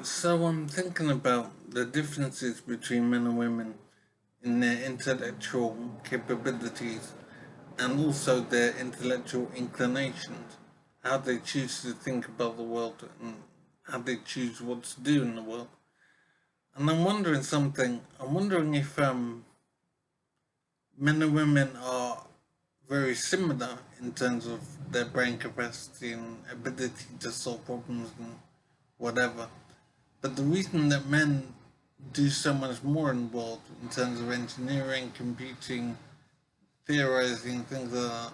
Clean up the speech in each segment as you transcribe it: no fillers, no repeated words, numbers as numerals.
So I'm thinking about the differences between men and women in their intellectual capabilities and also their intellectual inclinations, how they choose to think about the world and how they choose what to do in the world. And I'm wondering something. I'm wondering if men and women are very similar in terms of their brain capacity and ability to solve problems and whatever. But the reason that men do so much more in the world in terms of engineering, computing, theorizing, things like that,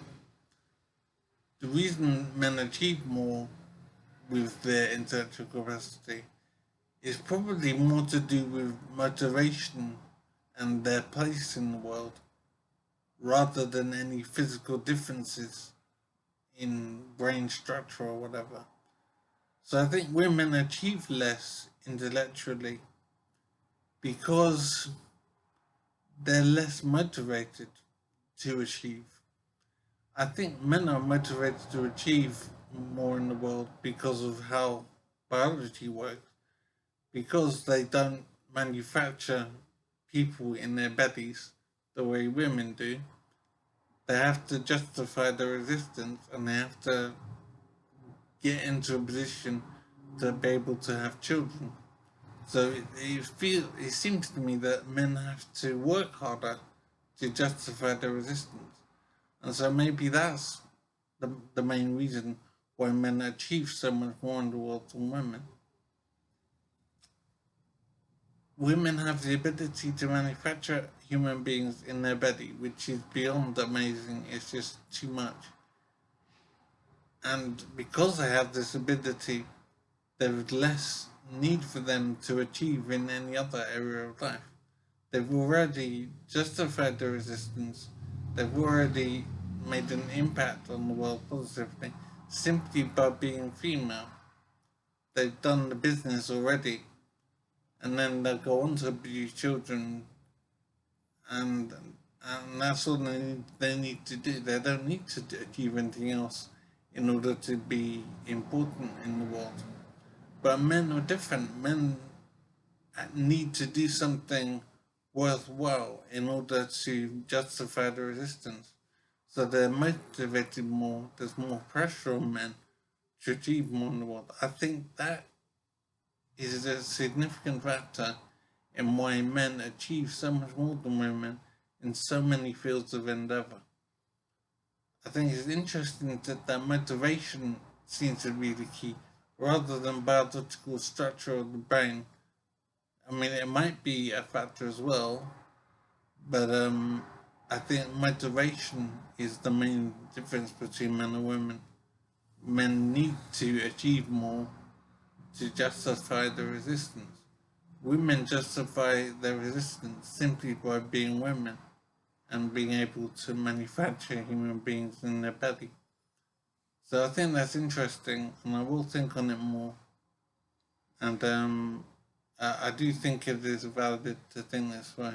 the reason men achieve more with their intellectual capacity is probably more to do with motivation and their place in the world rather than any physical differences in brain structure or whatever. So I think women achieve less intellectually because they're less motivated to achieve. I think men are motivated to achieve more in the world because of how biology works, because they don't manufacture people in their bellies the way women do. They have to justify their resistance and they have to get into a position to be able to have children. So it seems to me that men have to work harder to justify their resistance. And so maybe that's the main reason why men achieve so much more in the world than women. Women have the ability to manufacture human beings in their belly, which is beyond amazing. It's just too much. And because they have this ability, there is less need for them to achieve in any other area of life. They've already justified their resistance. They've already made an impact on the world positively simply by being female. They've done the business already, and then they'll go on to produce children, and that's all they need to do. They don't need to achieve anything else in order to be important in the world. But men are different. Men need to do something worthwhile in order to justify the resistance. So they're motivated more, there's more pressure on men to achieve more in the world. I think that is a significant factor in why men achieve so much more than women in so many fields of endeavor. I think it's interesting that motivation seems to be the key rather than biological structure of the brain. I mean, it might be a factor as well, but I think motivation is the main difference between men and women. Men need to achieve more to justify the resistance. Women justify their resistance simply by being women and being able to manufacture human beings in their belly. So I think that's interesting, and I will think on it more. And I do think it is valid to think this way.